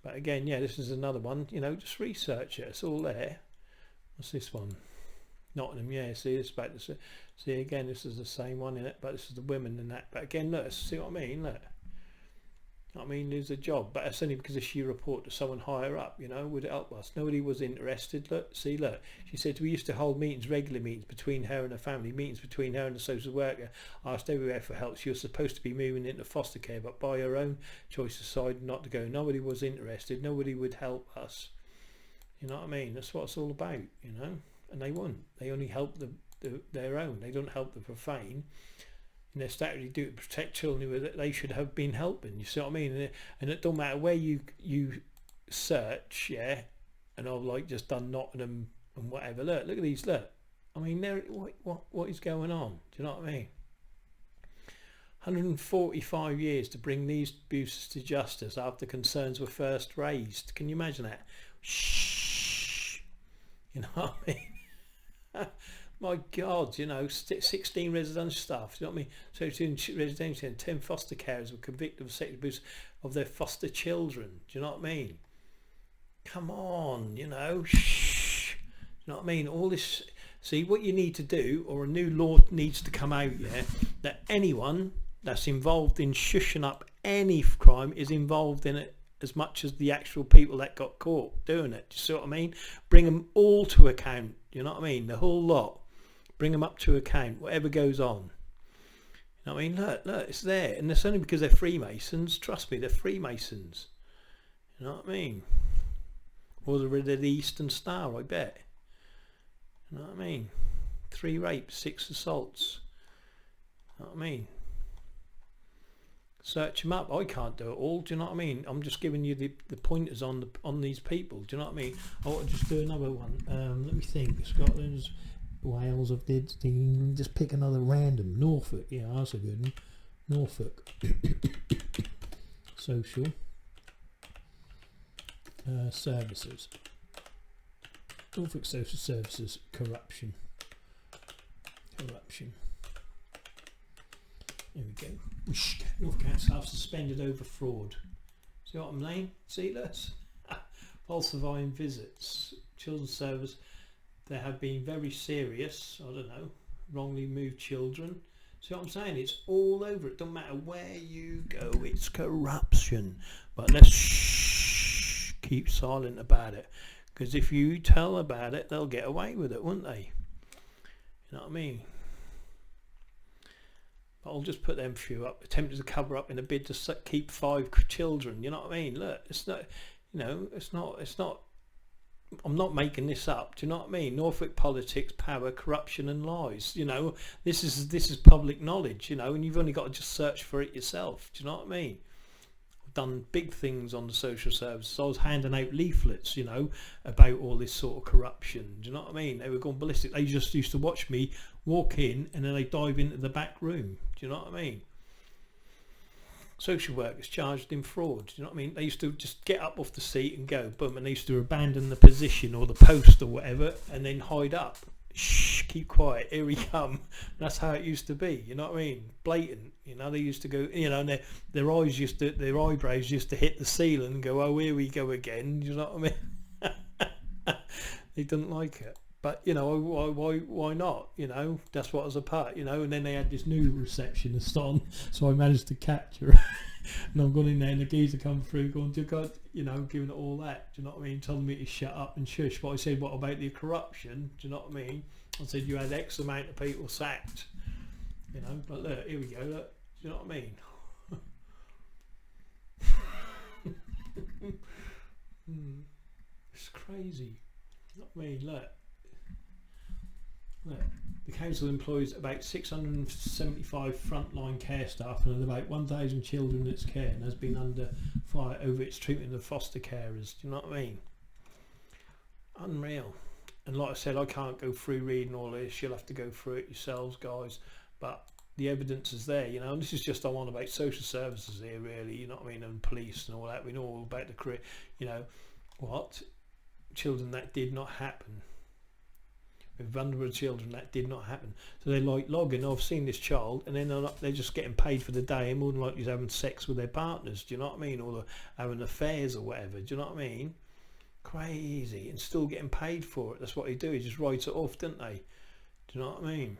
[SPEAKER 1] But again, yeah, this is another one. You know, just research it. It's all there. What's this one? Nottingham. Yeah, see, it's about to see again. This is the same one in it, but this is the women and that. But again, look, see what I mean? Look, I mean, there's a job, but that's only because if she report to someone higher up, you know, would it help us? Nobody was interested. Look, see, look. She said we used to hold meetings, regular meetings between her and her family, meetings between her and the social worker. Asked everywhere for help. She was supposed to be moving into foster care, but by her own choice decided not to go. Nobody was interested. Nobody would help us. You know what I mean? That's what it's all about, you know. And they won't. They only help their own. They don't help the profane. And their statutory duty to protect children who they should have been helping. You see what I mean? And it don't matter where you search, yeah. And I've like just done Nottingham and whatever. Look at these. Look, I mean, what is going on? Do you know what I mean? 145 years to bring these abuses to justice after concerns were first raised. Can you imagine that? Shh. You know what I mean? My God, you know, 16 residential staff, you know what I mean? So 2 residential and 10 foster carers were convicted of sexual abuse of their foster children. Do you know what I mean? Come on, you know, shh. You know what I mean? All this, see, what you need to do, or a new law needs to come out, yeah, that anyone that's involved in shushing up any crime is involved in it as much as the actual people that got caught doing it. Do you see what I mean? Bring them all to account. You know what I mean? The whole lot. Bring them up to account, whatever goes on. You know what I mean? Look, it's there. And it's only because they're Freemasons. Trust me, they're Freemasons. You know what I mean? Or they're the Eastern Star, I bet. You know what I mean? 3 rapes, 6 assaults. You know what I mean? Search them up. I can't do it all. Do you know what I mean? I'm just giving you the pointers on these people. Do you know what I mean? I want to just do another one. Let me think. Scotland's... Wales of did England. Just pick another random. Norfolk, yeah, that's a good one. Norfolk. Social services. Norfolk social services. Corruption. There we go. Norfolk Council suspended over fraud. See what I'm saying? See this? Falsifying visits. Children's service. There have been very serious, I don't know, wrongly moved children. See what I'm saying? It's all over. It doesn't matter where you go. It's corruption. But let's keep silent about it. Because if you tell about it, they'll get away with it, won't they? You know what I mean? But I'll just put them few up. Attempted to cover up in a bid to keep 5 children. You know what I mean? Look, it's not, you know, it's not. I'm not making this up. Do you know what I mean? Norfolk politics, power, corruption and lies. You know, this is public knowledge, you know, and you've only got to just search for it yourself. Do you know what I mean? I've done big things on the social services. I was handing out leaflets, you know, about all this sort of corruption. Do you know what I mean? They were going ballistic. They just used to watch me walk in and then they dive into the back room. Do you know what I mean? Social workers charged in fraud. Do you know what I mean? They used to just get up off the seat and go boom, and they used to abandon the position or the post or whatever and then hide up. shh, keep quiet, here we come. That's how it used to be, you know what I mean? Blatant, you know, they used to go, you know, and their eyebrows used to hit the ceiling and go, oh, here we go again, you know what I mean? They didn't like it. But, you know, why not? You know, that's what was a part, you know. And then they had this new receptionist on, so I managed to catch her. And I've gone in there and the geezer come through going, dear God, you know, giving it all that. Do you know what I mean? Telling me to shut up and shush. But I said, what about the corruption? Do you know what I mean? I said, you had X amount of people sacked. You know, but look, here we go. Look, do you know what I mean? It's crazy. You know what I mean? Look, the council employs about 675 frontline care staff and about 1,000 children in its care, and has been under fire over its treatment of foster carers. Do you know what I mean? Unreal. And like I said, I can't go through reading all this. You'll have to go through it yourselves, guys. But the evidence is there, you know. And this is just, I'm on about social services here, really. You know what I mean? And police and all that. We know all about the career. You know what? Children, that did not happen. With vulnerable children, that did not happen. So they're like logging, I've seen this child, and then they're just getting paid for the day, and more than likely having sex with their partners. Do you know what I mean? Or having affairs or whatever. Do you know what I mean? Crazy. And still getting paid for it. That's what they do. They just write it off, don't they? Do you know what I mean?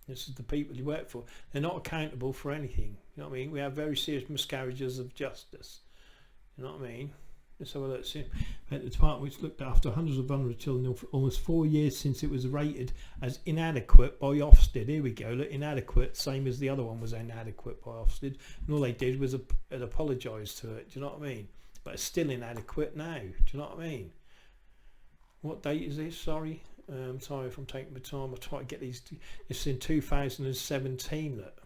[SPEAKER 1] This is the people you work for. They're not accountable for anything. You know what I mean? We have very serious miscarriages of justice. You know what I mean? Let's have a look. At the department which looked after hundreds of vulnerable children for almost 4 years since it was rated as inadequate by Ofsted. Here we go. Look, inadequate, same as the other one was inadequate by Ofsted. And all they did was apologise to it. Do you know what I mean? But it's still inadequate now. Do you know what I mean? What date is this? Sorry. Sorry if I'm taking my time. I'll try to get these. It's in 2017. Look.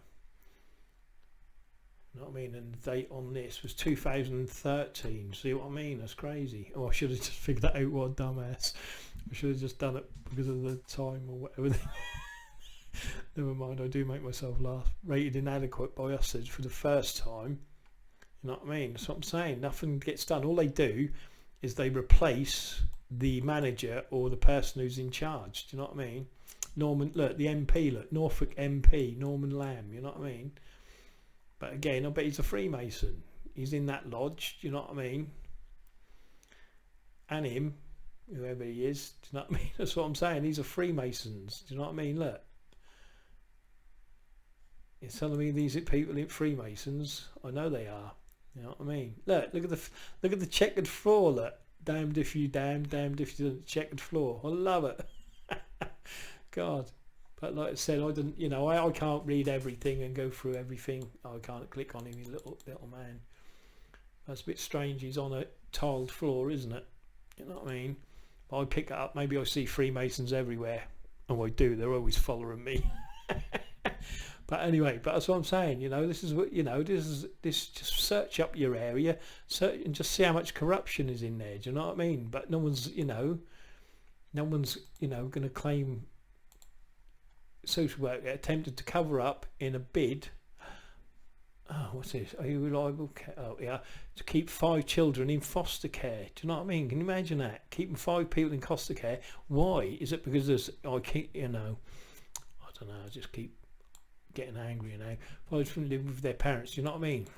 [SPEAKER 1] You know what I mean? And the date on this was 2013. See what I mean? That's crazy. Oh, I should have just figured that out. What a dumbass. I should have just done it because of the time or whatever. Never mind, I do make myself laugh. Rated inadequate by us for the first time. You know what I mean? That's what I'm saying. Nothing gets done. All they do is they replace the manager or the person who's in charge. Do you know what I mean? Norman, look, the MP, look, Norfolk MP, Norman Lamb. You know what I mean? But again, I bet he's a Freemason. He's in that lodge, do you know what I mean? And him, whoever he is, do you know what I mean? That's what I'm saying. These are Freemasons, do you know what I mean? Look. You're telling me these people are Freemasons? I know they are. You know what I mean? Look at the checkered floor, look. Damned if you damned if you don't. Checkered floor. I love it. God. But like I said, I didn't, you know, I can't read everything and go through everything. I can't click on him, you little man. That's a bit strange. He's on a tiled floor, isn't it? You know what I mean? But I pick it up. Maybe I see Freemasons everywhere. Oh, I do. They're always following me. But anyway, but that's what I'm saying. You know, this is what, you know, this just search up your area, search and just see how much corruption is in there. Do you know what I mean? But no one's going to claim. Social worker attempted to cover up in a bid. Oh, what's this? Are you reliable? Oh, yeah. To keep 5 children in foster care. Do you know what I mean? Can you imagine that? Keeping 5 people in foster care. Why? Is it because there's? I keep, you know, I don't know. I just keep getting angry now. Five from live with their parents. Do you know what I mean?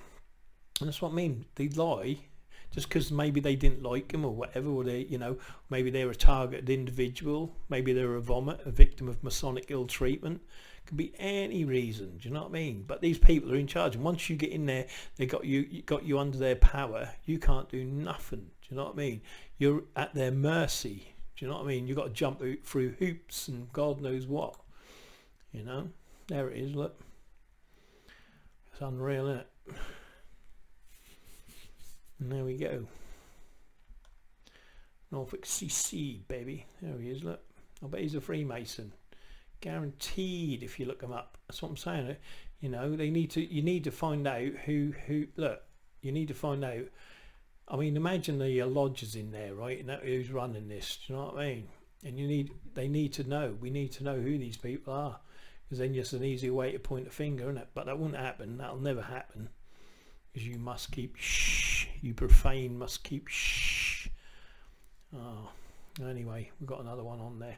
[SPEAKER 1] And that's what I mean. They lie. Just because maybe they didn't like him or whatever, or they, you know, maybe they're a targeted individual, maybe they're a victim of Masonic ill treatment. Could be any reason. Do you know what I mean? But these people are in charge, and once you get in there, they got you under their power. You can't do nothing. Do you know what I mean? You're at their mercy. Do you know what I mean? You got to jump through hoops and God knows what. You know, there it is. Look, it's unreal, isn't it? And there we go. Norfolk CC, baby. There he is, look. I bet he's a Freemason. Guaranteed if you look them up. That's what I'm saying. You know, you need to find out who look, you need to find out. I mean, imagine the lodges in there, right? And who's running this, do you know what I mean? And they need to know. We need to know who these people are. Because then it's an easy way to point a finger, isn't it? But that won't happen. That'll never happen. Because you must keep shh. You profane must keep shh. Oh, Anyway, we've got another one on there.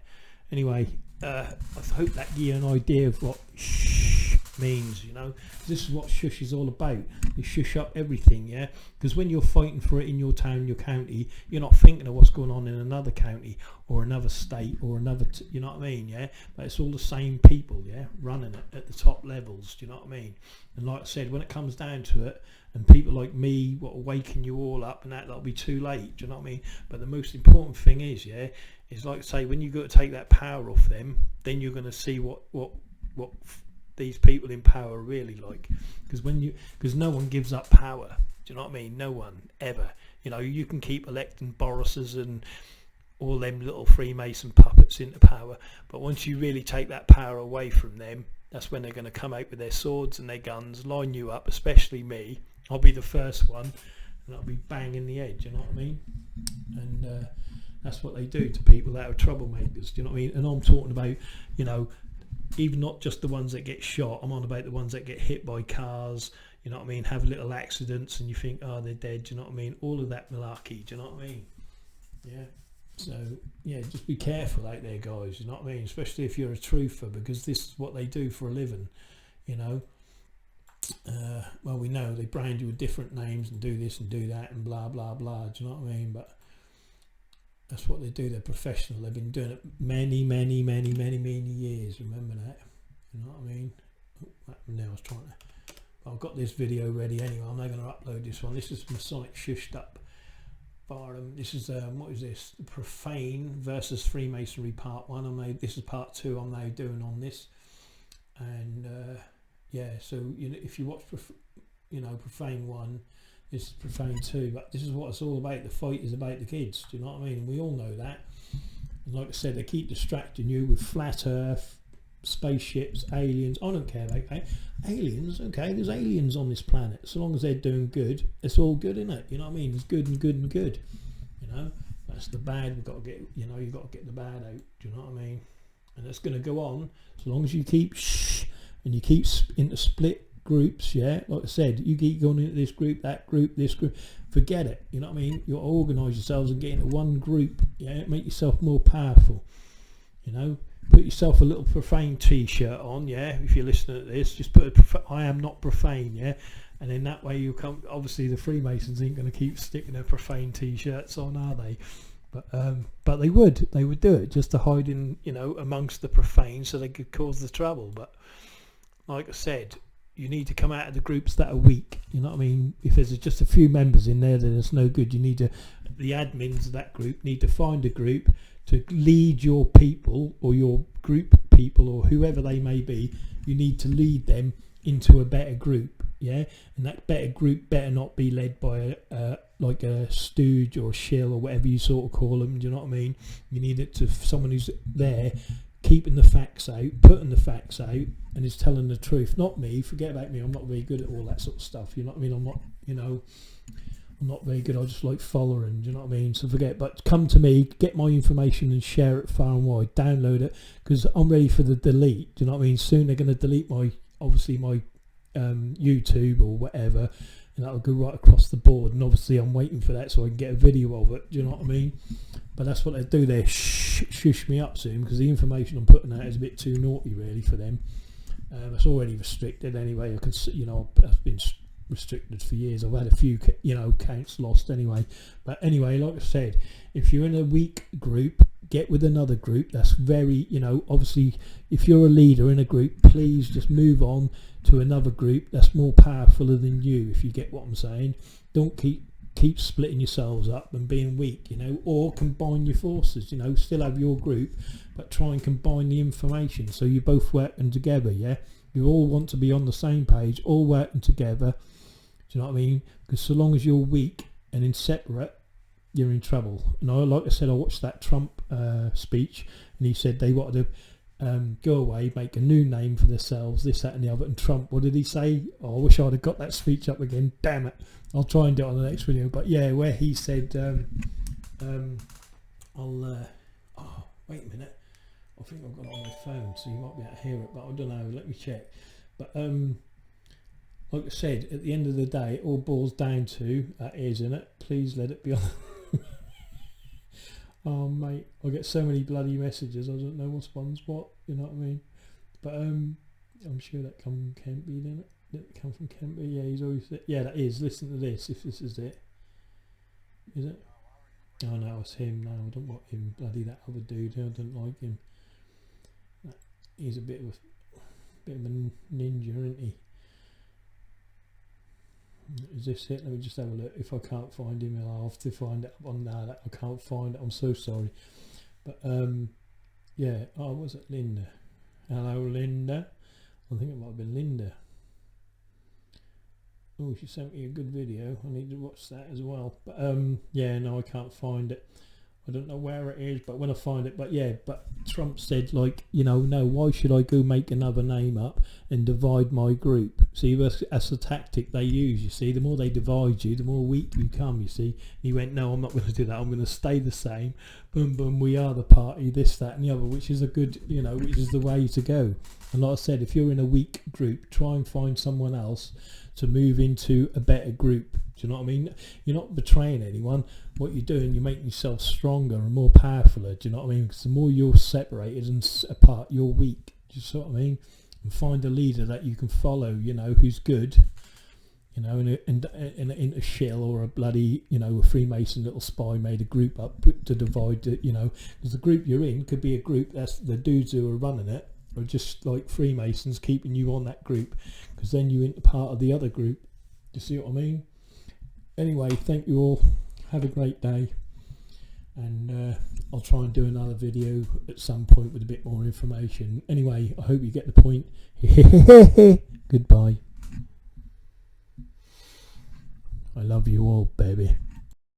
[SPEAKER 1] Anyway, I hope that gives you an idea of what shh means, you know. This is what shush is all about. You shush up everything, yeah. Because when you're fighting for it in your town, your county, you're not thinking of what's going on in another county or another state or another, you know what I mean, yeah. But it's all the same people, yeah, running it at the top levels. Do you know what I mean? And like I said, when it comes down to it, and people like me, what waken you all up, and that'll be too late. Do you know what I mean? But the most important thing is, yeah, is like say when you got to take that power off them, then you're going to see what these people in power are really like. Because no one gives up power. Do you know what I mean? No one ever. You know, you can keep electing Boris's and all them little Freemason puppets into power, but once you really take that power away from them, that's when they're going to come out with their swords and their guns, line you up, especially me. I'll be the first one, and I'll be banging the edge, you know what I mean? And that's what they do to people that are troublemakers, do you know what I mean? And I'm talking about, you know, even not just the ones that get shot, I'm on about the ones that get hit by cars, you know what I mean, have little accidents and you think, oh, they're dead, do you know what I mean? All of that malarkey, do you know what I mean? Yeah. So, yeah, just be careful out there, guys, you know what I mean? Especially if you're a truther, because this is what they do for a living, you know? Well, we know they brand you with different names and do this and do that and blah, blah, blah, do you know what I mean? But that's what they do. They're professional. They've been doing it many years. Remember that? You know what I mean? Oh, now I was trying to... I've got this video ready anyway. I'm now going to upload this one. This is Masonic Sshhed up. This is what is this? Profane versus Freemasonry part 1. This is part 2. I'm now doing on this, and yeah. So you know, if you watch, Profane 1, this is Profane 2. But this is what it's all about. The fight is about the kids. Do you know what I mean? And we all know that. And like I said, they keep distracting you with flat Earth, spaceships, aliens. I don't care about aliens. Okay, there's aliens on this planet. So long as they're doing good, it's all good, isn't it? You know what I mean? There's good and good and good. You know, that's the bad. We've got to get. You know, you've got to get the bad out. Do you know what I mean? And it's going to go on so long as you keep and you keep into split groups. Yeah, like I said, you keep going into this group, that group, this group. Forget it. You know what I mean? You organise yourselves and get into one group. Yeah, make yourself more powerful. You know. Put yourself a little Profane t-shirt on, yeah. If you're listening to this, just put I am not profane, yeah. And then that way you come. Obviously, the Freemasons ain't going to keep sticking their Profane t-shirts on, are they? But they would do it just to hide in, you know, amongst the profane, so they could cause the trouble. But like I said, you need to come out of the groups that are weak. You know what I mean? If there's just a few members in there, then it's no good. You need to, the admins of that group need to find a group to lead your people or your group people or whoever they may be. You need to lead them into a better group, yeah. And that better group better not be led by like a stooge or a shill or whatever you sort of call them. Do you know what I mean? You need it to someone who's there, keeping the facts out, putting the facts out, and is telling the truth. Not me. Forget about me. I'm not very good at all that sort of stuff. You know what I mean? I'm not. You know. I'm not very good. I just like following, do you know what I mean? So forget, but come to me, get my information and share it far and wide. Download it, because I'm ready for the delete. Do you know what I mean? Soon they're going to delete my YouTube or whatever, and that'll go right across the board. And obviously I'm waiting for that so I can get a video of it. Do you know what I mean? But that's what they do. They shush me up soon, because the information I'm putting out is a bit too naughty really for them. It's already restricted anyway. I can, you know, I've been restricted for years. I've had a few, you know, counts lost anyway. But anyway, like I said, if you're in a weak group, get with another group that's very, you know, obviously if you're a leader in a group, please just move on to another group that's more powerful than you, if you get what I'm saying. Don't keep splitting yourselves up and being weak, you know, or combine your forces, you know, still have your group, but try and combine the information so you're both working together, yeah. You all want to be on the same page, all working together. Do you know what I mean? Because so long as you're weak and in separate, you're in trouble. And like I said, I watched that Trump speech, and he said they wanted to go away, make a new name for themselves, this, that and the other. And Trump, what did he say? Oh, I wish I'd have got that speech up again. Damn it. I'll try and do it on the next video. But yeah, where he said, oh, wait a minute. I think I've got it on my phone, so you might be able to hear it, but I don't know. Let me check. But like I said, at the end of the day, it all boils down to that is in it. Please let it be on. Oh mate, I get so many bloody messages. I don't know what's one's what. You know what I mean? But I'm sure that come from Kempy, didn't it? Did it come from Kempy? Yeah, he's always. Yeah, that is. Listen to this. If this is it, is it? Oh no, it's him. No, I don't want him. Bloody that other dude. I don't like him. He's a bit of a ninja, isn't he? Is this it? Let me just have a look. If I can't find him, I'll have to find it on now. That I can't find it. I'm so sorry. But yeah. Oh, was it Linda? Hello, Linda. I think it might have been Linda. Oh, she sent me a good video. I need to watch that as well. But yeah, no, I can't find it. I don't know where it is, but when I find it, but yeah, but Trump said, like, you know, no, why should I go make another name up and divide my group? See, that's the tactic they use, you see. The more they divide you, the more weak you come, you see. He went, no, I'm not going to do that. I'm going to stay the same. Boom, boom, we are the party, this, that and the other, which is a good, you know, which is the way to go. And like I said, if you're in a weak group, try and find someone else to move into a better group. Do you know what I mean? You're not betraying anyone. What you're doing, you're making yourself stronger and more powerful. Do you know what I mean? Because the more you're separated and apart, you're weak. Do you see what I mean? And find a leader that you can follow, you know, who's good, you know, in a shill or a bloody, you know, a Freemason little spy made a group up to divide, you know, because the group you're in could be a group that's the dudes who are running it, or just like Freemasons keeping you on that group, because then you're into part of the other group. Do you see what I mean? Anyway, thank you all. Have a great day, and I'll try and do another video at some point with a bit more information. Anyway, I hope you get the point. Goodbye. I love you all, baby.